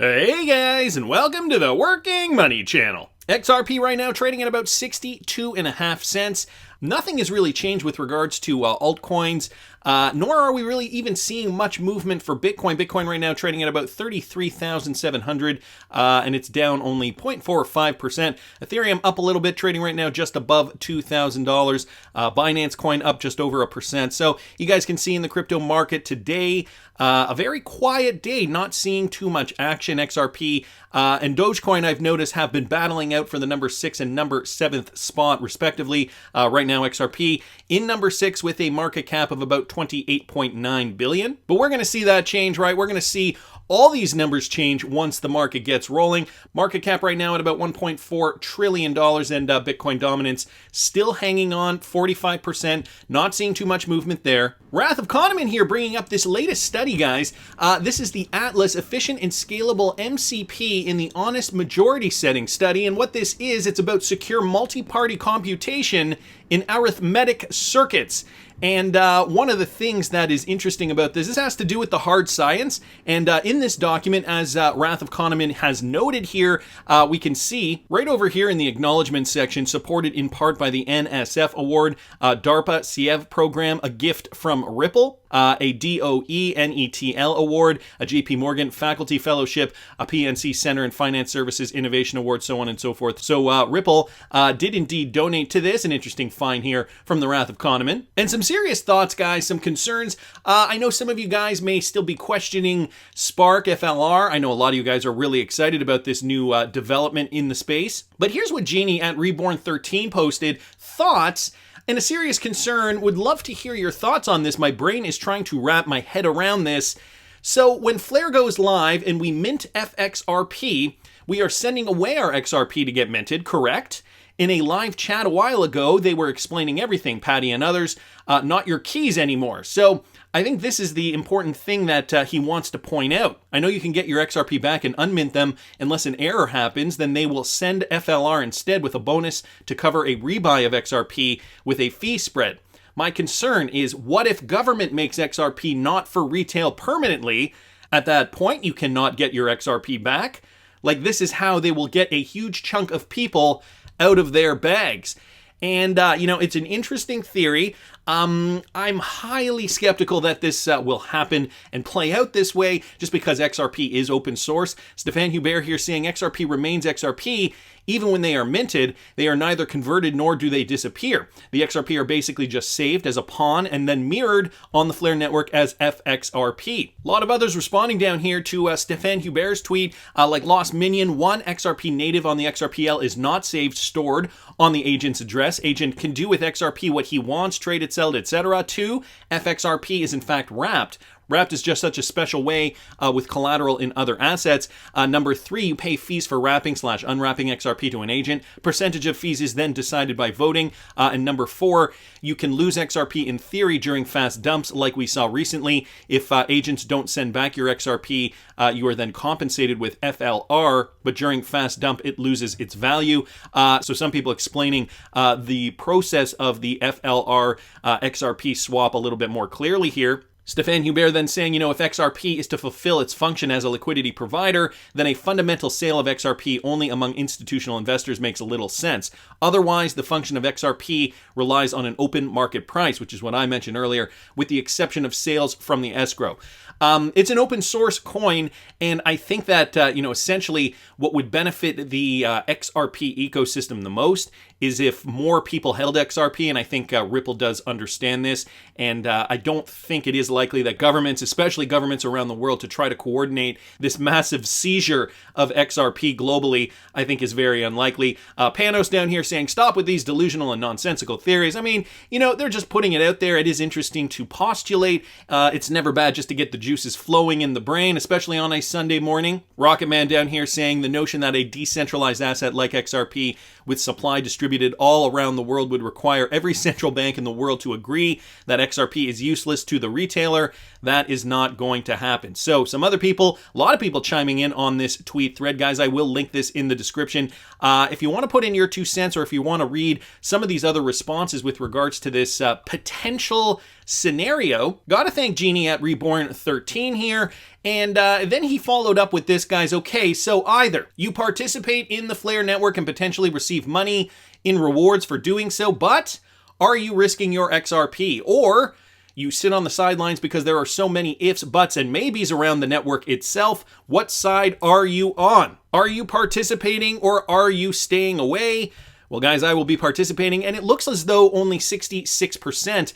Hey guys, and welcome to the Working Money Channel. XRP right now trading at about 62.5 cents. Nothing has really changed with regards to altcoins, nor are we really even seeing much movement for Bitcoin. Bitcoin right now trading at about 33,700, and it's down only 0.45%. Ethereum up a little bit, trading right now just above $2,000. Binance coin up just over 1%. So you guys can see in the crypto market today, a very quiet day, not seeing too much action. XRP and Dogecoin, I've noticed, have been battling out for the number 6 and number 7th spot, respectively. Right now, XRP in number 6 with a market cap of about 28.9 billion. But we're going to see that change, right? We're going to see all these numbers change once the market gets rolling. Market cap right now at about $1.4 trillion, and Bitcoin dominance still hanging on 45%. Not seeing too much movement there. Wrath of Kahneman here bringing up this latest study, guys. This is the Atlas Efficient and Scalable MCP in the Honest Majority Setting study. And what this is, it's about secure multi-party computation in arithmetic circuits. And one of the things that is interesting about this has to do with the hard science. And in this document, as Wrath of Kahneman has noted here, we can see right over here in the acknowledgement section, supported in part by the NSF Award, DARPA CIEV program, a gift from Ripple, a DOE-NETL Award, a JP Morgan Faculty Fellowship, a PNC Center and Finance Services Innovation Award, so on and so forth. So Ripple did indeed donate to this, an interesting find here from the Wrath of Kahneman. And some serious thoughts, guys, some concerns. I know some of you guys may still be questioning Spark FLR. I know a lot of you guys are really excited about this new development in the space. But here's what Jeannie at Reborn13 posted. Thoughts and a serious concern. Would love to hear your thoughts on this. My brain is trying to wrap my head around this. So when Flare goes live and we mint FXRP, we are sending away our XRP to get minted, correct? In a live chat a while ago, they were explaining everything, Patty and others, not your keys anymore. So I think this is the important thing that he wants to point out. I know you can get your XRP back and unmint them unless an error happens, then they will send FLR instead with a bonus to cover a rebuy of XRP with a fee spread. My concern is, what if government makes XRP not for retail permanently? At that point, you cannot get your XRP back. Like, this is how they will get a huge chunk of people out of their bags. And, it's an interesting theory. I'm highly skeptical that this will happen and play out this way just because XRP is open source. Stéphane Hubert here saying XRP remains XRP. Even when they are minted, they are neither converted nor do they disappear. The XRP are basically just saved as a pawn and then mirrored on the Flare network as FXRP. A lot of others responding down here to Stéphane Hubert's tweet, like Lost Minion. 1, XRP native on the XRPL is not saved, stored on the agent's address. Agent can do with XRP what he wants, trade it, sell it, etc. 2, FXRP is in fact wrapped. Wrapped is just such a special way with collateral in other assets. Number 3, you pay fees for wrapping/unwrapping XRP to an agent. Percentage of fees is then decided by voting. And number 4, you can lose XRP in theory during fast dumps like we saw recently. If agents don't send back your XRP, you are then compensated with FLR, but during fast dump, it loses its value. So some people explaining the process of the FLR XRP swap a little bit more clearly here. Stéphane Hubert then saying, if XRP is to fulfill its function as a liquidity provider, then a fundamental sale of XRP only among institutional investors makes a little sense. Otherwise, the function of XRP relies on an open market price, which is what I mentioned earlier, with the exception of sales from the escrow. It's an open source coin, and I think that, essentially what would benefit the XRP ecosystem the most is if more people held XRP, and I think Ripple does understand this, and I don't think it is likely that governments, especially governments around the world, to try to coordinate this massive seizure of XRP globally, I think is very unlikely. Panos down here saying, stop with these delusional and nonsensical theories. I mean, they're just putting it out there. It is interesting to postulate. It's never bad just to get the juices flowing in the brain, especially on a Sunday morning. Rocketman down here saying the notion that a decentralized asset like XRP with supply distributed all around the world would require every central bank in the world to agree that XRP is useless to the retailer. That is not going to happen. So some other people, a lot of people chiming in on this tweet thread, guys. I will link this in the description. If you want to put in your 2 cents, or if you want to read some of these other responses with regards to this potential scenario. Gotta thank Genie at Reborn13 here. And then he followed up with this, guys. Okay, so either you participate in the Flare network and potentially receive money in rewards for doing so, but are you risking your XRP? Or you sit on the sidelines because there are so many ifs, buts, and maybes around the network itself. What side are you on? Are you participating or are you staying away? Well, guys, I will be participating, and it looks as though only 66%,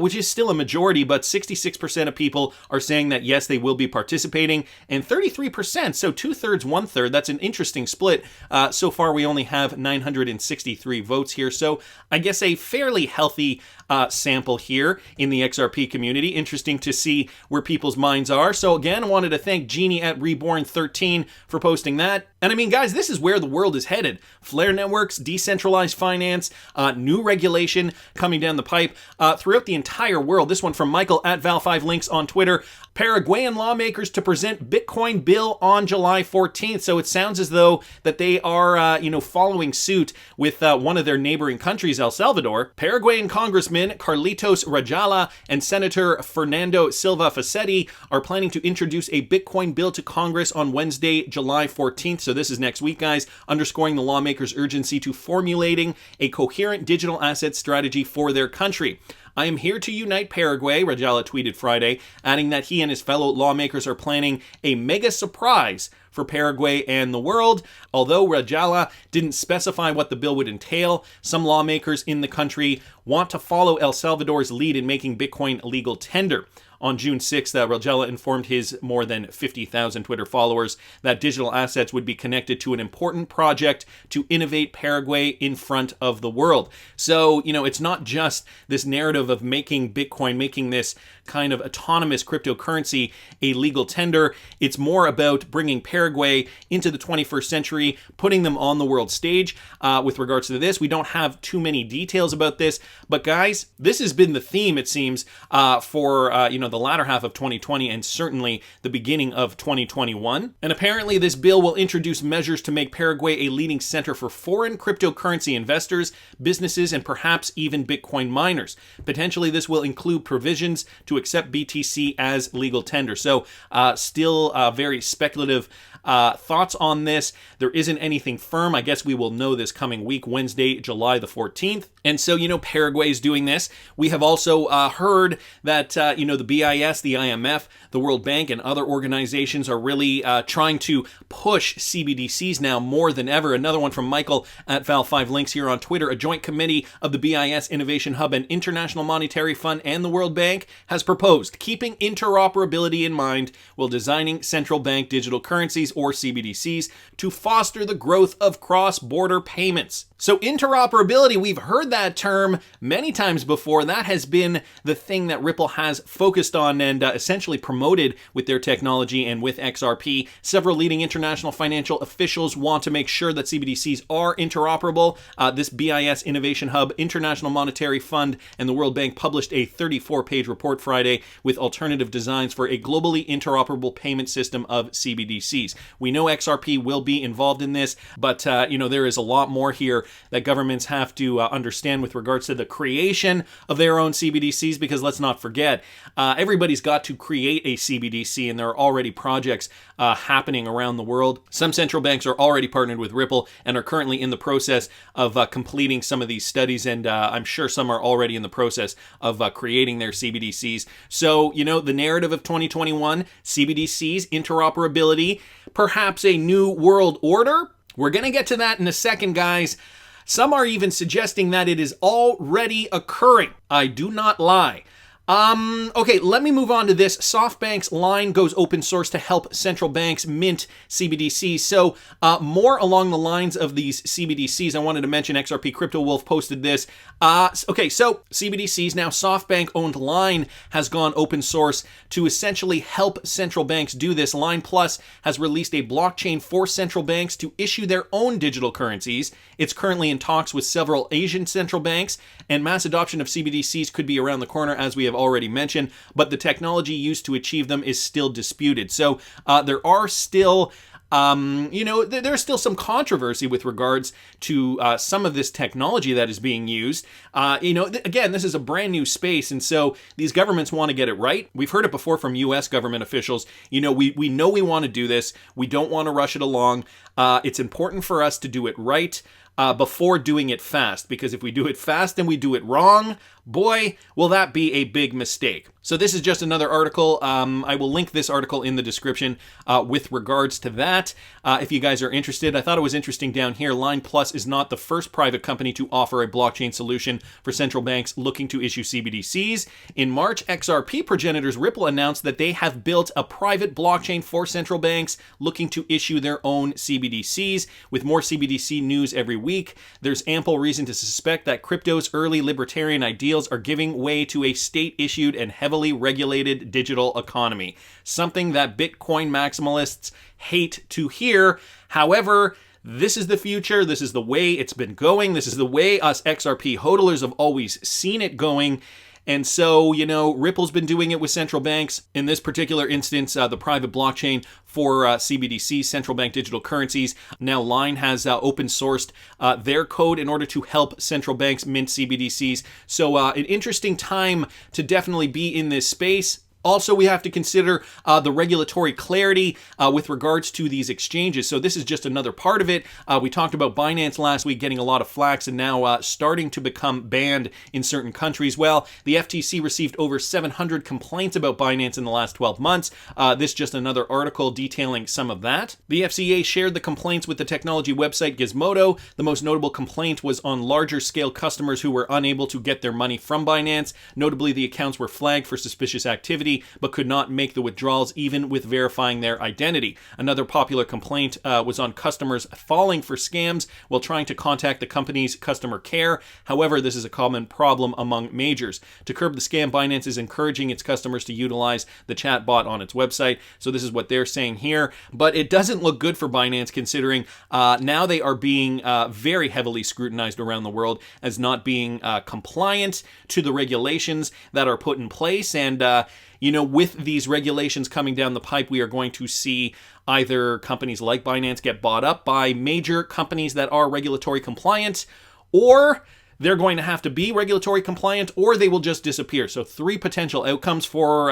which is still a majority, but 66% of people are saying that, yes, they will be participating, and 33%, so 2/3, 1/3, that's an interesting split. So far, we only have 963 votes here, so I guess a fairly healthy sample here in the XRP community. Interesting to see where people's minds are. So again, I wanted to thank Genie at Reborn13 for posting that. And I mean, guys, this is where the world is headed. Flare networks, decentralized finance, new regulation coming down the pipe throughout the entire world. This one from Michael at Val5Links on Twitter. Paraguayan lawmakers to present Bitcoin bill on July 14th. So it sounds as though that they are, following suit with one of their neighboring countries, El Salvador. Paraguayan Congressman Carlitos Rajala and Senator Fernando Silva Facetti are planning to introduce a Bitcoin bill to Congress on Wednesday, July 14th. So this is next week, guys, underscoring the lawmakers' urgency to formulating a coherent digital asset strategy for their country. I am here to unite Paraguay, Rajala tweeted Friday, adding that he and his fellow lawmakers are planning a mega surprise for Paraguay and the world. Although Rajala didn't specify what the bill would entail, some lawmakers in the country want to follow El Salvador's lead in making Bitcoin legal tender. On June 6th, Rajala informed his more than 50,000 Twitter followers that digital assets would be connected to an important project to innovate Paraguay in front of the world. So, it's not just this narrative of making Bitcoin, making this kind of autonomous cryptocurrency a legal tender. It's more about bringing Paraguay into the 21st century, putting them on the world stage. With regards to this, we don't have too many details about this, but guys, this has been the theme, it seems, for, the latter half of 2020 and certainly the beginning of 2021. And apparently this bill will introduce measures to make Paraguay a leading center for foreign cryptocurrency investors, businesses, and perhaps even Bitcoin miners. Potentially this will include provisions to accept BTC as legal tender. So still very speculative thoughts on this. There isn't anything firm. I guess we will know this coming week, Wednesday, July the 14th. And so, Paraguay is doing this. We have also heard that, the BIS, the IMF, the World Bank, and other organizations are really trying to push CBDCs now more than ever. Another one from Michael at Val5Links here on Twitter. A joint committee of the BIS Innovation Hub and International Monetary Fund and the World Bank has proposed keeping interoperability in mind while designing central bank digital currencies or CBDCs to foster the growth of cross-border payments. So interoperability, we've heard that term many times before. That has been the thing that Ripple has focused on and essentially promoted with their technology and with XRP. Several leading international financial officials want to make sure that CBDCs are interoperable. This BIS Innovation Hub, International Monetary Fund, and the World Bank published a 34-page report Friday with alternative designs for a globally interoperable payment system of CBDCs. We know XRP will be involved in this, but there is a lot more here that governments have to understand with regards to the creation of their own CBDCs, because let's not forget, everybody's got to create a CBDC, and there are already projects happening around the world. Some central banks are already partnered with Ripple and are currently in the process of completing some of these studies, and I'm sure some are already in the process of creating their CBDCs. So, the narrative of 2021, CBDCs, interoperability, perhaps a new world order. We're going to get to that in a second, guys. Some are even suggesting that it is already occurring. I do not lie. Okay, let me move on to this. Softbank's line goes open source to help central banks mint CBDCs. So more along the lines of these CBDCs, I wanted to mention XRP Crypto Wolf posted this. Okay, so CBDCs, now SoftBank-owned Line has gone open source to essentially help central banks do this. Line Plus has released a blockchain for central banks to issue their own digital currencies. It's currently in talks with several Asian central banks, and mass adoption of CBDCs could be around the corner, as we have already mentioned, but the technology used to achieve them is still disputed. So there are still There's still some controversy with regards to some of this technology that is being used. Again, this is a brand new space, and so these governments want to get it right. We've heard it before from U.S. government officials. We know we want to do this. We don't want to rush it along. It's important for us to do it right before doing it fast, because if we do it fast and we do it wrong, boy, will that be a big mistake. So this is just another article. I will link this article in the description with regards to that. If you guys are interested, I thought it was interesting down here. Line Plus is not the first private company to offer a blockchain solution for central banks looking to issue CBDCs. In March, XRP progenitors Ripple announced that they have built a private blockchain for central banks looking to issue their own CBDCs. With more CBDC news every week, there's ample reason to suspect that crypto's early libertarian ideals are giving way to a state-issued and heavily regulated digital economy, something that Bitcoin maximalists hate to hear. However, this is the future. This is the way it's been going. This is the way us XRP hodlers have always seen it going. And so, Ripple's been doing it with central banks. In this particular instance, the private blockchain for CBDC, central bank digital currencies. Now, Line has open sourced their code in order to help central banks mint CBDCs. So, an interesting time to definitely be in this space. Also, we have to consider the regulatory clarity with regards to these exchanges. So this is just another part of it. We talked about Binance last week getting a lot of flack and now starting to become banned in certain countries. Well, the FTC received over 700 complaints about Binance in the last 12 months. This is just another article detailing some of that. The FCA shared the complaints with the technology website Gizmodo. The most notable complaint was on larger scale customers who were unable to get their money from Binance. Notably, the accounts were flagged for suspicious activity, but could not make the withdrawals even with verifying their identity. Another popular complaint was on customers falling for scams while trying to contact the company's customer care. However, this is a common problem among majors. To curb the scam, Binance is encouraging its customers to utilize the chatbot on its website. So this is what they're saying here. But it doesn't look good for Binance, considering now they are being very heavily scrutinized around the world as not being compliant to the regulations that are put in place. And with these regulations coming down the pipe, we are going to see either companies like Binance get bought up by major companies that are regulatory compliant, or they're going to have to be regulatory compliant, or they will just disappear. So 3 potential outcomes for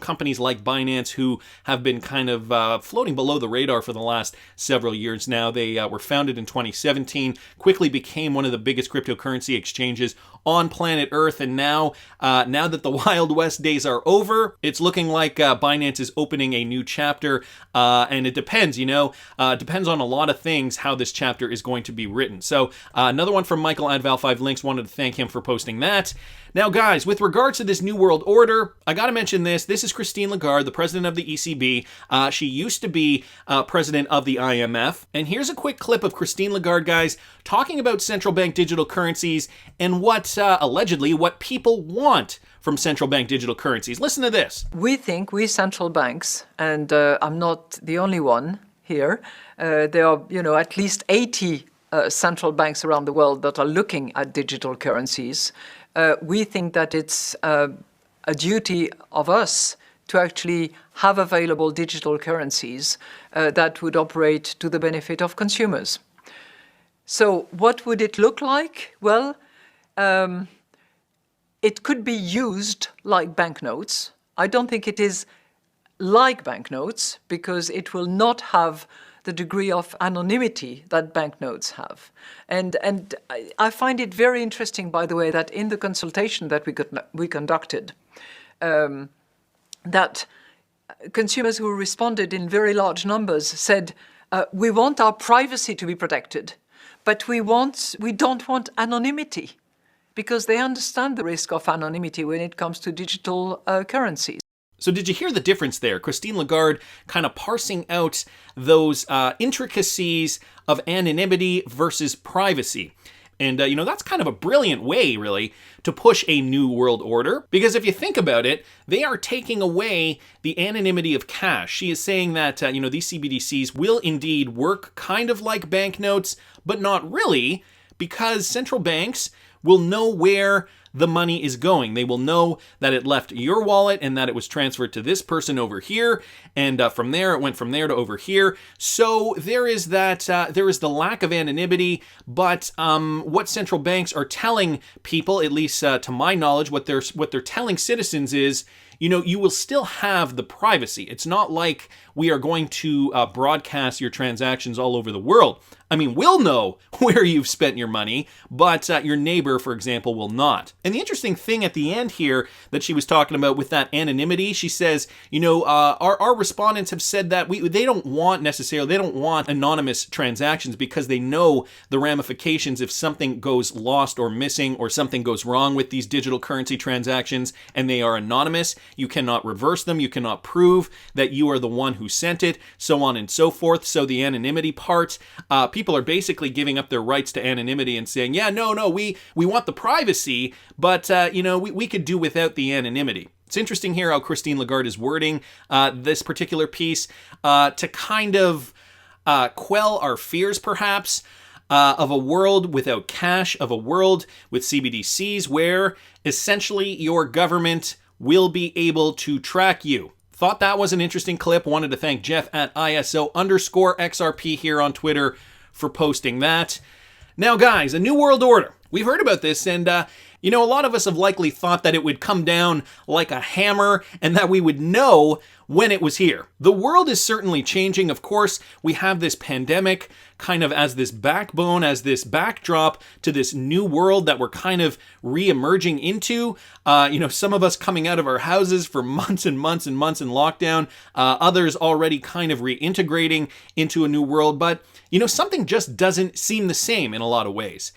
companies like Binance, who have been kind of floating below the radar for the last several years now. They were founded in 2017, quickly became one of the biggest cryptocurrency exchanges on planet Earth, and now that the Wild West days are over, it's looking like Binance is opening a new chapter, and it depends, depends on a lot of things how this chapter is going to be written. So another one from Michael at Val5 Links, wanted to thank him for posting that. Now, guys, with regards to this New World Order, I got to mention this. This is Christine Lagarde, the president of the ECB. She used to be president of the IMF. And here's a quick clip of Christine Lagarde, guys, talking about central bank digital currencies and what, allegedly, what people want from central bank digital currencies. Listen to this. We think, we central banks, and I'm not the only one here, there are, at least 80 central banks around the world that are looking at digital currencies. We think that it's a duty of us to actually have available digital currencies that would operate to the benefit of consumers. So what would it look like? Well, it could be used like banknotes. I don't think it is like banknotes, because it will not have the degree of anonymity that banknotes have. And I find it very interesting, by the way, that in the consultation that we conducted, that consumers who responded in very large numbers said, we want our privacy to be protected, but we don't want anonymity, because they understand the risk of anonymity when it comes to digital currencies. So did you hear the difference there? Christine Lagarde kind of parsing out those intricacies of anonymity versus privacy. And, that's kind of a brilliant way, really, to push a new world order. Because if you think about it, they are taking away the anonymity of cash. She is saying that, these CBDCs will indeed work kind of like banknotes, but not really, because central banks will know where the money is going. They will know that it left your wallet and that it was transferred to this person over here, and from there it went from there to over here. So there is that. There is the lack of anonymity, but what central banks are telling people, at least to my knowledge, what they're telling citizens is, you will still have the privacy. It's not like we are going to broadcast your transactions all over the world. I mean, we'll know where you've spent your money, but your neighbor, for example, will not. And the interesting thing at the end here that she was talking about with that anonymity, she says, our respondents have said that they don't want anonymous transactions because they know the ramifications if something goes lost or missing or something goes wrong with these digital currency transactions and they are anonymous. You cannot reverse them. You cannot prove that you are the one who sent it, so on and so forth. So the anonymity part, people are basically giving up their rights to anonymity and saying, yeah, no, we want the privacy, but we could do without the anonymity. It's interesting here how Christine Lagarde is wording this particular piece to kind of quell our fears, perhaps, of a world without cash, of a world with CBDCs where essentially your government will be able to track you. Thought that was an interesting clip. Wanted to thank Jeff at ISO_XRP here on Twitter for posting that. Now, guys, a new world order. We've heard about this, and a lot of us have likely thought that it would come down like a hammer and that we would know when it was here. The world is certainly changing. Of course, we have this pandemic kind of as this backbone, as this backdrop to this new world that we're kind of re-emerging into. Some of us coming out of our houses for months and months and months in lockdown, others already kind of reintegrating into a new world. But, something just doesn't seem the same in a lot of ways.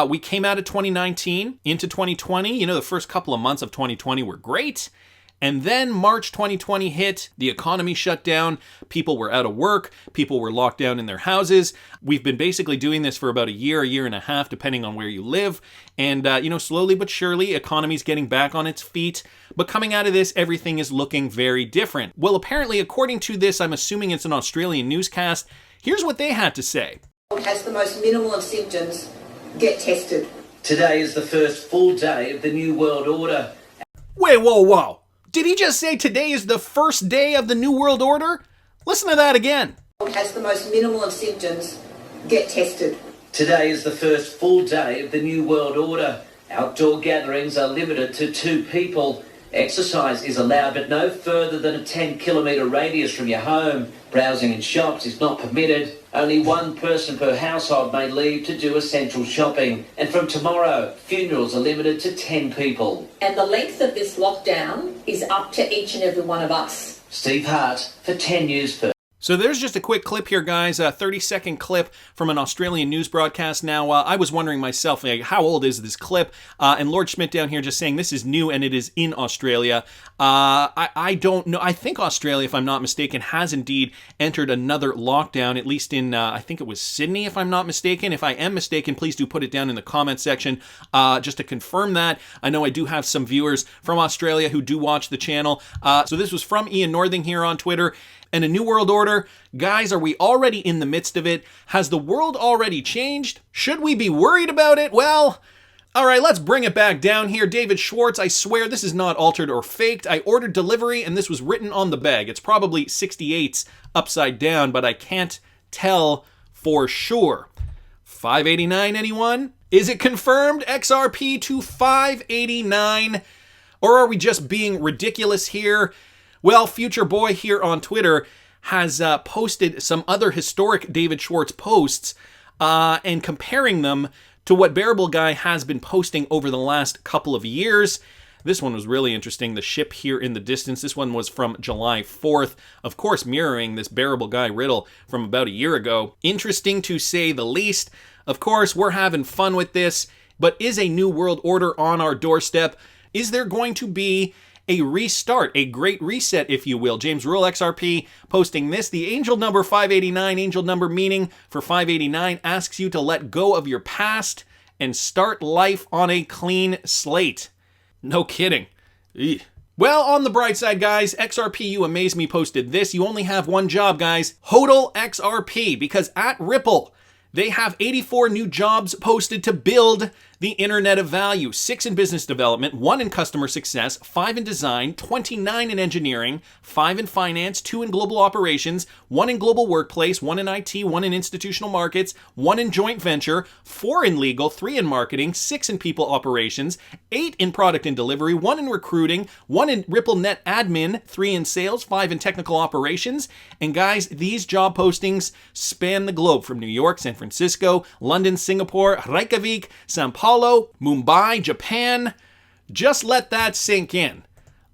We came out of 2019 into 2020. The first couple of months of 2020 were great. And then March 2020 hit, the economy shut down, people were out of work, people were locked down in their houses. We've been basically doing this for about a year and a half, depending on where you live. And, slowly but surely, economy's getting back on its feet. But coming out of this, everything is looking very different. Well, apparently, according to this, I'm assuming it's an Australian newscast, here's what they had to say. Has the most minimal of symptoms, get tested. Today is the first full day of the New World Order. Wait, whoa. Did he just say today is the first day of the New World Order? Listen to that again. Has the most minimal of symptoms, get tested. Today is the first full day of the New World Order. Outdoor gatherings are limited to 2 people. Exercise is allowed, but no further than a 10-kilometre radius from your home. Browsing in shops is not permitted. Only 1 person per household may leave to do essential shopping. And from tomorrow, funerals are limited to 10 people. And the length of this lockdown is up to each and every one of us. Steve Hart for 10 News First. So there's just a quick clip here, guys, a 30-second clip from an Australian news broadcast. Now, I was wondering myself, how old is this clip? And Lord Schmidt down here just saying this is new and it is in Australia. I don't know. I think Australia, if I'm not mistaken, has indeed entered another lockdown, at least in, I think it was Sydney, if I'm not mistaken. If I am mistaken, please do put it down in the comment section just to confirm that. I know I do have some viewers from Australia who do watch the channel. So this was from Ian Northing here on Twitter. And a new world order, guys, are we already in the midst of it? Has the world already changed? Should we be worried about it? Well, all right, let's bring it back down here. David Schwartz, I swear this is not altered or faked. I ordered delivery and this was written on the bag. It's probably 68s upside down, but I can't tell for sure. 589, anyone? Is it confirmed? XRP to 589? Or are we just being ridiculous here? Well, Future Boy here on Twitter has posted some other historic David Schwartz posts and comparing them to what Bearable Guy has been posting over the last couple of years. This one was really interesting. The ship here in the distance. This one was from July 4th. Of course, mirroring this Bearable Guy riddle from about a year ago. Interesting to say the least. Of course, we're having fun with this, but is a new world order on our doorstep? Is there going to be a restart, a great reset, if you will? James Rule XRP posting this. The angel number 589, angel number meaning for 589, asks you to let go of your past and start life on a clean slate. No kidding. Eugh. Well, on the bright side, guys, XRP You Amaze Me posted this. You only have one job, guys. HODL XRP, because at Ripple, They have 84 new jobs posted to build the Internet of Value, 6 in business development, 1 in customer success, 5 in design, 29 in engineering, 5 in finance, 2 in global operations, 1 in global workplace, 1 in IT, 1 in institutional markets, 1 in joint venture, 4 in legal, 3 in marketing, 6 in people operations, 8 in product and delivery, 1 in recruiting, 1 in Ripple Net admin, 3 in sales, 5 in technical operations. And guys, these job postings span the globe from New York, San Francisco, London, Singapore, Reykjavik, Sao Paulo, Mumbai, Japan. Just let that sink in.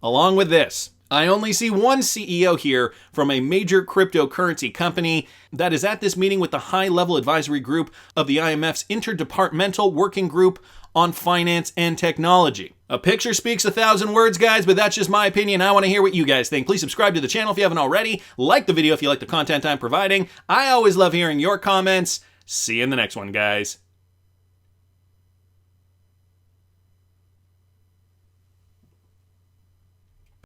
Along with this, I only see one CEO here from a major cryptocurrency company that is at this meeting with the high-level advisory group of the IMF's Interdepartmental Working Group on Finance and Technology. A picture speaks 1,000 words, guys, but that's just my opinion. I want to hear what you guys think. Please subscribe to the channel if you haven't already. Like the video if you like the content I'm providing. I always love hearing your comments. See you in the next one, guys.